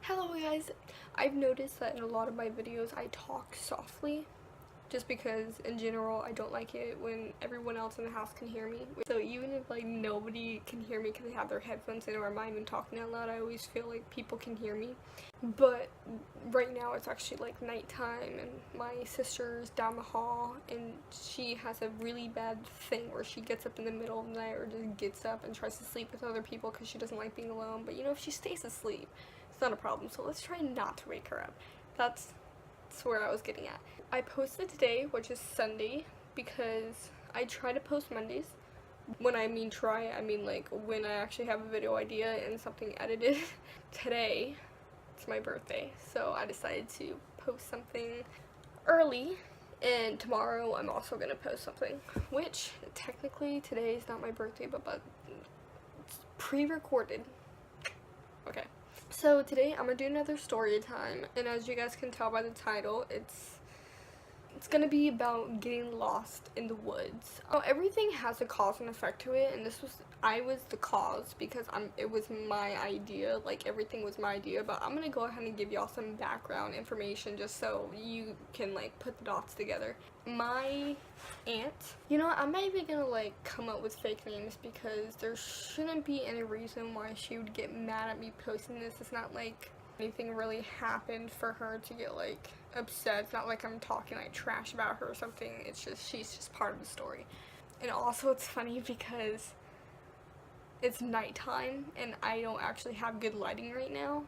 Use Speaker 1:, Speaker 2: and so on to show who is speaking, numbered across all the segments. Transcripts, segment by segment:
Speaker 1: Hello guys, I've noticed that in a lot of my videos I talk softly just because in general I don't like it when everyone else in the house can hear me. So even if like nobody can hear me because they have their headphones in or I'm not even talking out loud, I always feel like people can hear me. But right now it's actually like nighttime and my sister's down the hall and she has a really bad thing where she gets up in the middle of the night or just gets up and tries to sleep with other people because she doesn't like being alone. But you know, if she stays asleep, it's not a problem. So let's try not to wake her up. That's where I was getting at. I posted today, which is Sunday, because I try to post Mondays. When I mean try, I mean like when I actually have a video idea and something edited. Today, it's my birthday, so I decided to post something early, and tomorrow I'm also gonna post something, which technically today is not my birthday, but it's pre-recorded. Okay. So today I'm gonna do another story time, and as you guys can tell by the title, it's gonna be about getting lost in the woods. Everything has a cause and effect to it, and I was the cause because it was my idea, like everything was my idea, but I'm gonna go ahead and give y'all some background information just so you can like put the dots together. My aunt, you know, I'm not even gonna like come up with fake names because there shouldn't be any reason why she would get mad at me posting this. It's not like anything really happened for her to get like upset. It's not like I'm talking like trash about her or something. It's just she's just part of the story. And also it's funny because it's nighttime and I don't actually have good lighting right now.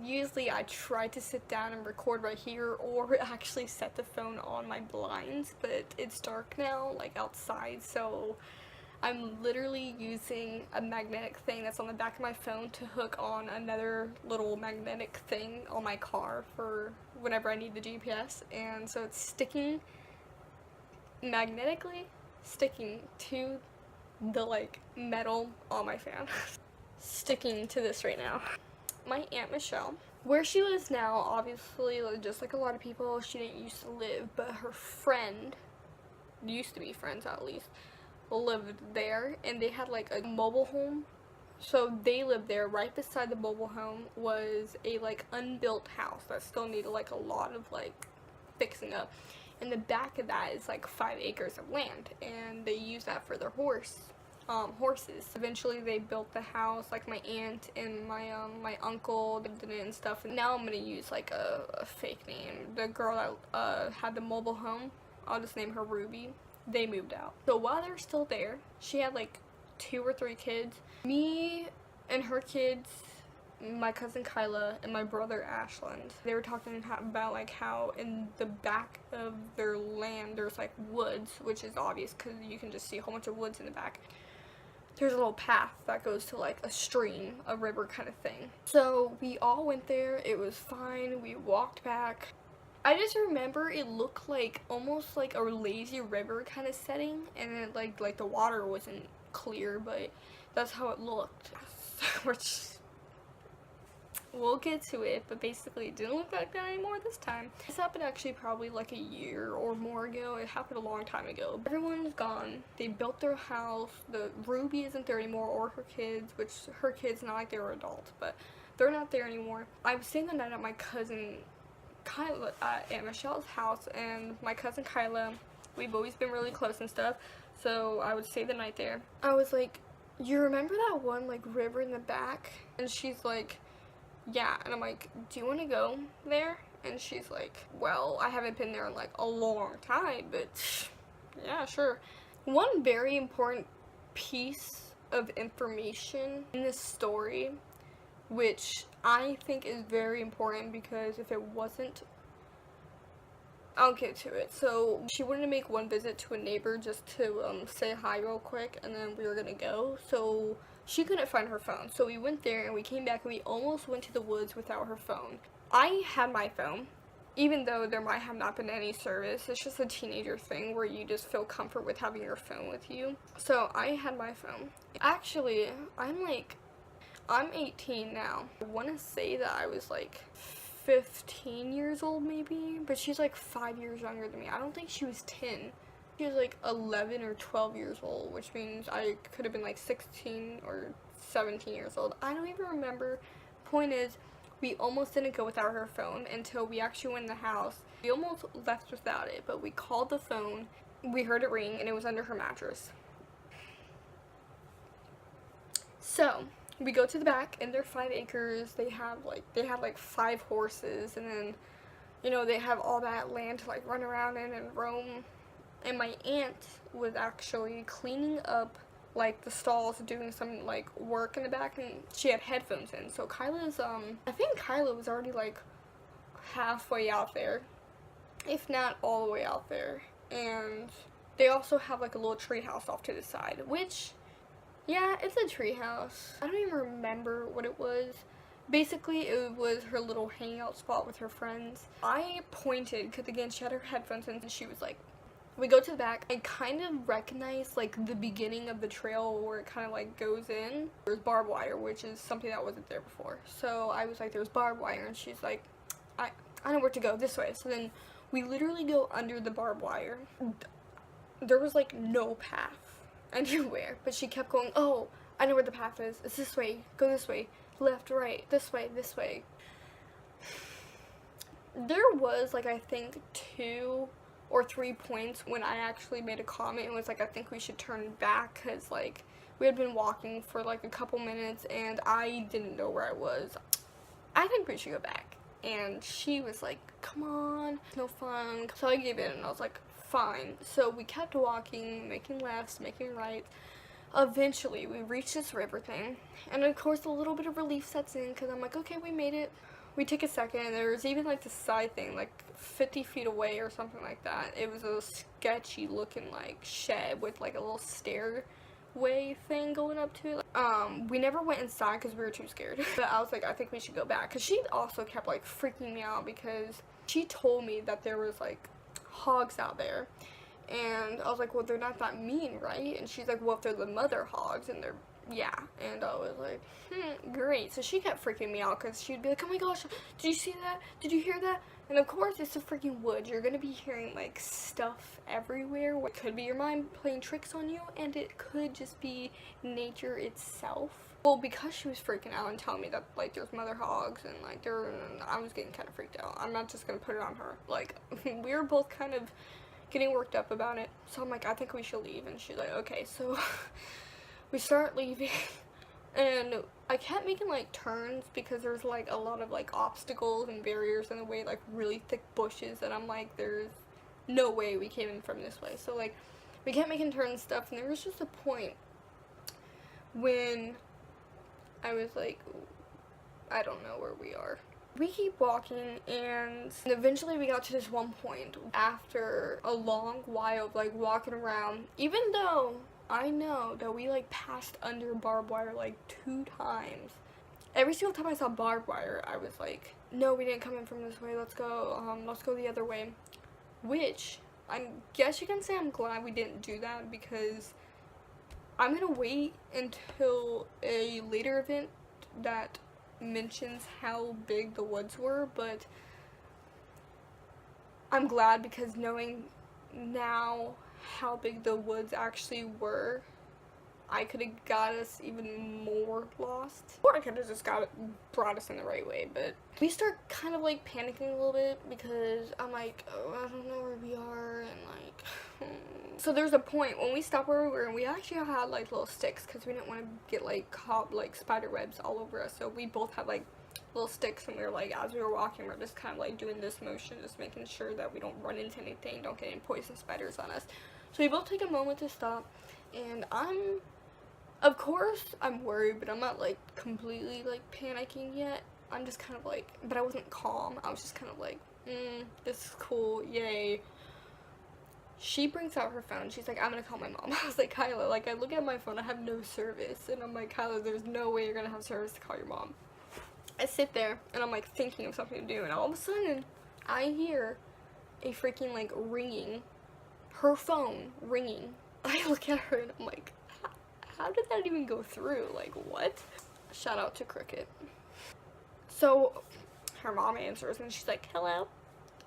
Speaker 1: Usually I try to sit down and record right here or actually set the phone on my blinds, but it's dark now, like outside, so I'm literally using a magnetic thing that's on the back of my phone to hook on another little magnetic thing on my car for whenever I need the GPS, and so it's sticking magnetically to the like metal on my fan. Sticking to this right now. My Aunt Michelle, where she lives now, obviously just like a lot of people, she didn't used to live, but her friend, used to be friends at least, lived there, and they had like a mobile home. So they lived there. Right beside the mobile home was a like unbuilt house that still needed like a lot of like fixing up. And the back of that is like 5 acres of land, and they use that for their horses. Eventually they built the house, like my aunt and my uncle lived in it and stuff. And now I'm gonna use like a fake name. The girl that had the mobile home, I'll just name her Ruby. They moved out. So while they're still there, she had like 2 or 3 kids. Me and her kids, my cousin Kyla, and my brother Ashland. They were talking about like how in the back of their land there's like woods, which is obvious because you can just see a whole bunch of woods in the back. There's a little path that goes to like a stream, a river kind of thing. So we all went there. It was fine. We walked back. I just remember it looked like almost like a lazy river kind of setting, and then like the water wasn't clear, but that's how it looked. Which we'll get to it, but basically it didn't look like that anymore this time. This happened actually probably like a year or more ago. It happened a long time ago. Everyone's gone. They built their house. The Ruby isn't there anymore, or her kids, which her kids, not like they were adults, but they're not there anymore. I was staying the night at my cousin Kyla at Michelle's house, and my cousin Kyla, we've always been really close and stuff, so I would stay the night there. I was like, you remember that one like river in the back? And she's like, yeah. And I'm like, do you want to go there? And she's like, well, I haven't been there in like a long time, but yeah, sure. One very important piece of information in this story, which I think is very important, because if it wasn't, I'll get to it. So she wanted to make one visit to a neighbor just to say hi real quick, and then we were gonna go. So she couldn't find her phone, so we went there and we came back and we almost went to the woods without her phone. I had my phone, even though there might have not been any service. It's just a teenager thing where you just feel comfort with having your phone with you. So I had my phone. Actually, I'm 18 now. I want to say that I was like 15 years old maybe, but she's like 5 years younger than me. I don't think she was 10. She was like 11 or 12 years old, which means I could have been like 16 or 17 years old. I don't even remember. Point is, We almost didn't go without her phone until we actually went in the house. We almost left without it, but we called the phone. We heard it ring, and it was under her mattress. So we go to the back, and they're 5 acres. They have like 5 horses, and then, you know, they have all that land to like run around in and roam. And my aunt was actually cleaning up like the stalls, doing some like work in the back, and she had headphones in. So Kyla's I think Kyla was already like halfway out there, if not all the way out there. And they also have like a little tree house off to the side, which, yeah, it's a tree house. I don't even remember what it was. Basically, it was her little hangout spot with her friends. I pointed, because again, she had her headphones in, and she was like, we go to the back. I kind of recognize like the beginning of the trail where it kind of like goes in. There's barbed wire, which is something that wasn't there before. So I was like, there's barbed wire, and she's like, I know where to go, this way. So then we literally go under the barbed wire. There was like no path anywhere, but she kept going, oh, I know where the path is. It's this way. Go this way. Left, right, this way, this way. There was like, I think 2 or 3 points when I actually made a comment and was like, I think we should turn back, because like we had been walking for like a couple minutes and I didn't know where I was. I think we should go back. And she was like, come on, no fun. So I gave in and I was like, fine. So we kept walking, making lefts, making rights. Eventually we reached this river thing, and of course a little bit of relief sets in, because I'm like, okay, we made it. We take a second, and there was even like this side thing like 50 feet away or something like that. It was a sketchy looking like shed with like a little stairway thing going up to it. We never went inside because we were too scared. But I was like, I think we should go back, because she also kept like freaking me out, because she told me that there was like hogs out there. And I was like, well, they're not that mean, right? And she's like, well, if they're the mother hogs, and they're, yeah. And I was like, great. So she kept freaking me out, because she'd be like, oh my gosh, did you see that? Did you hear that? And of course, it's the freaking woods. You're going to be hearing, like, stuff everywhere. It could be your mind playing tricks on you, and it could just be nature itself. Well, because she was freaking out and telling me that, like, there's mother hogs, and, like, I was getting kind of freaked out. I'm not just going to put it on her. Like, we were both kind of getting worked up about it. So I'm like, I think we should leave. And she's like, okay. So we start leaving, and I kept making like turns because there's like a lot of like obstacles and barriers in the way, like really thick bushes, and I'm like, there's no way we came in from this way. So like we kept making turns and stuff, and there was just a point when I was like, I don't know where we are. We keep walking, and eventually we got to this one point after a long while of like walking around, even though I know that we like passed under barbed wire like 2 times. Every single time I saw barbed wire, I was like, no, we didn't come in from this way, let's go the other way. Which I guess you can say I'm glad we didn't do that, because I'm gonna wait until a later event that mentions how big the woods were, but I'm glad, because knowing now how big the woods actually were, I could have got us even more lost, or I could have just brought us in the right way. But we start kind of like panicking a little bit, because I'm like, oh, I don't know where we are, and like so there's a point when we stopped where we were, and we actually had like little sticks, because we didn't want to get like caught like spider webs all over us. So we both had like little sticks, and we were like, as we were walking, we're just kind of like doing this motion, just making sure that we don't run into anything, don't get any poison spiders on us. So we both take a moment to stop, and of course I'm worried, but I'm not like completely like panicking yet. I'm just kind of like, but I wasn't calm. I was just kind of like, this is cool, yay. She brings out her phone. She's like, I'm gonna call my mom. I was like, Kyla, like, I look at my phone, I have no service. And I'm like, Kyla, there's no way you're gonna have service to call your mom. I sit there, and I'm like thinking of something to do, and all of a sudden, I hear a freaking like ringing. Her phone ringing. I look at her, and I'm like, how did that even go through? Like, what? Shout out to Cricket. So, her mom answers, and she's like, hello?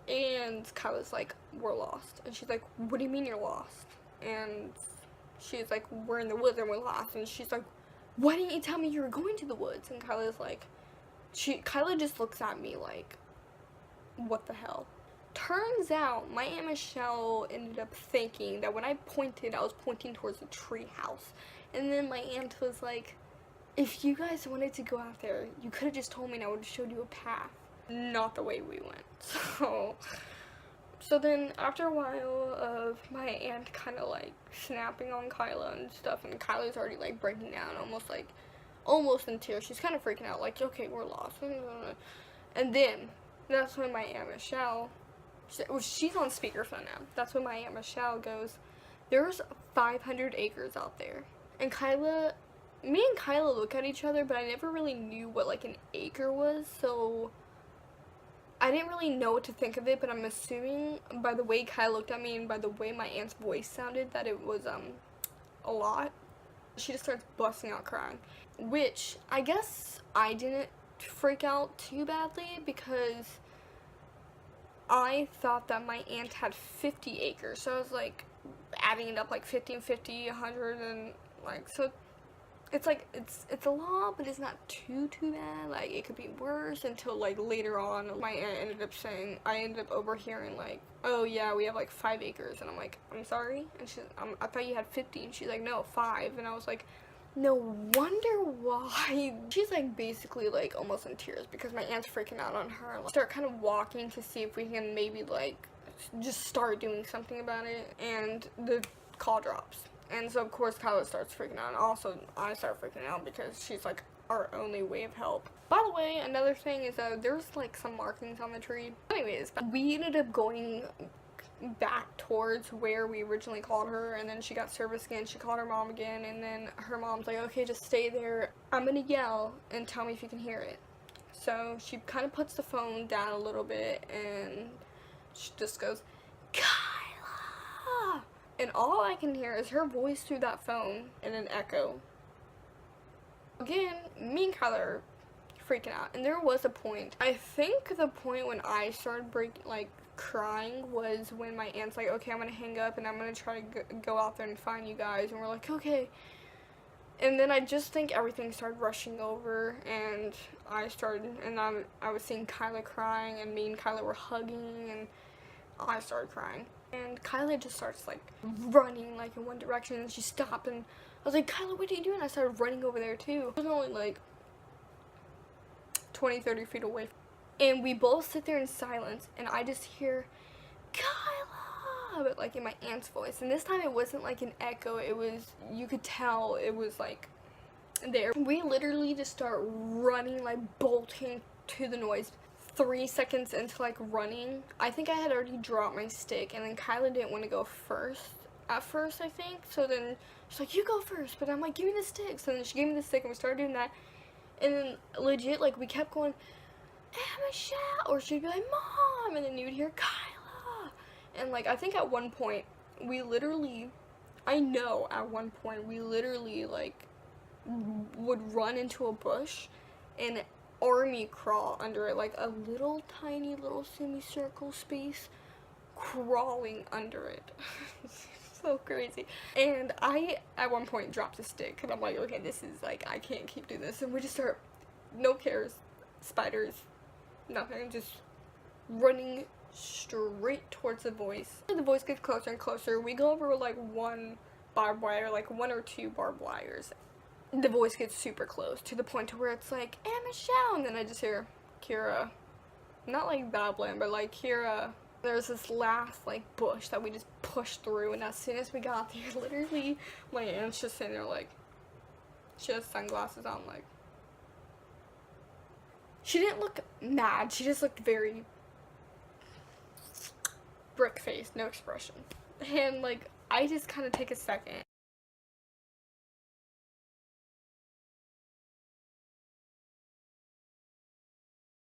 Speaker 1: And Kyla's like, we're lost. And she's like, what do you mean you're lost? And she's like, we're in the woods and we're lost. And she's like, why didn't you tell me you were going to the woods? And Kyla's like, Kyla just looks at me like, what the hell? Turns out my Aunt Michelle ended up thinking that when I pointed, I was pointing towards the tree house. And then my aunt was like, if you guys wanted to go out there, you could have just told me and I would have showed you a path. Not the way we went. So then after a while of my aunt kind of like snapping on Kyla and stuff, and Kyla's already like breaking down, almost in tears. She's kind of freaking out, like, okay, we're lost. And then that's when my Aunt Michelle, she's on speakerphone now. That's when my Aunt Michelle goes, there's 500 acres out there. And me and Kyla look at each other, but I never really knew what like an acre was, so I didn't really know what to think of it, but I'm assuming by the way Kyla looked at me and by the way my aunt's voice sounded that it was a lot. She just starts busting out crying, which I guess I didn't freak out too badly because I thought that my aunt had 50 acres, so I was like adding it up like 50 and 50, 100, and like, so it's like, it's a lot, but it's not too bad. Like, it could be worse until like later on my aunt ended up saying, I ended up overhearing like, oh yeah, we have like 5 acres, and I'm like, I'm sorry, and she's, I thought you had 50, and she's like, no, 5, and I was like, no wonder why. She's like basically like almost in tears because my aunt's freaking out on her. Like, start kind of walking to see if we can maybe like just start doing something about it, and the call drops. And so of course Kyla starts freaking out, and also I start freaking out because she's like our only way of help. By the way, another thing is that there's like some markings on the tree. Anyways, we ended up going back towards where we originally called her, and then she got service again. She called her mom again, and then her mom's like, okay, just stay there, I'm gonna yell and tell me if you can hear it. So she kind of puts the phone down a little bit and she just goes, Kyla, and all I can hear is her voice through that phone in an echo. Again, me and Kyla are freaking out, and there was a point, I think the point when I started crying was when my aunt's like, okay, I'm gonna hang up and I'm gonna try to go out there and find you guys, and we're like, okay. And then I just think everything started rushing over, and I was seeing Kyla crying, and me and Kyla were hugging, and I started crying. And Kyla just starts like running like in one direction, and she stopped, and I was like, Kyla, what are you doing? I started running over there too. It was only like 20-30 feet away. And we both sit there in silence, and I just hear, Kyla, but like in my aunt's voice. And this time it wasn't like an echo, it was, you could tell it was like there. We literally just start running, like bolting to the noise. 3 seconds into like running, I think I had already dropped my stick, and then Kyla didn't want to go at first, I think. So then she's like, you go first, but I'm like, give me the stick. So then she gave me the stick, and we started doing that. And then legit, like, we kept going, Aunt Michelle, or she'd be like, Mom, and then you would hear Kyla. And like, I think at one point we literally like would run into a bush and army crawl under it, like a little tiny little semicircle space, crawling under it. So crazy. And I at one point dropped a stick, and I'm like, okay, this is like, I can't keep doing this. And we just start, no cares, spiders, nothing, just running straight towards the voice. The voice gets closer and closer. We go over like one barbed wire, like 1 or 2 barbed wires. The voice gets super close to the point to where it's like, Aunt Michelle, and then I just hear Kira, not like babbling, but like Kira. There's this last like bush that we just pushed through, and as soon as we got there, literally my aunt's just sitting there like, she has sunglasses on, like, she didn't look mad, she just looked very brick-faced, no expression. And like, I just kind of take a second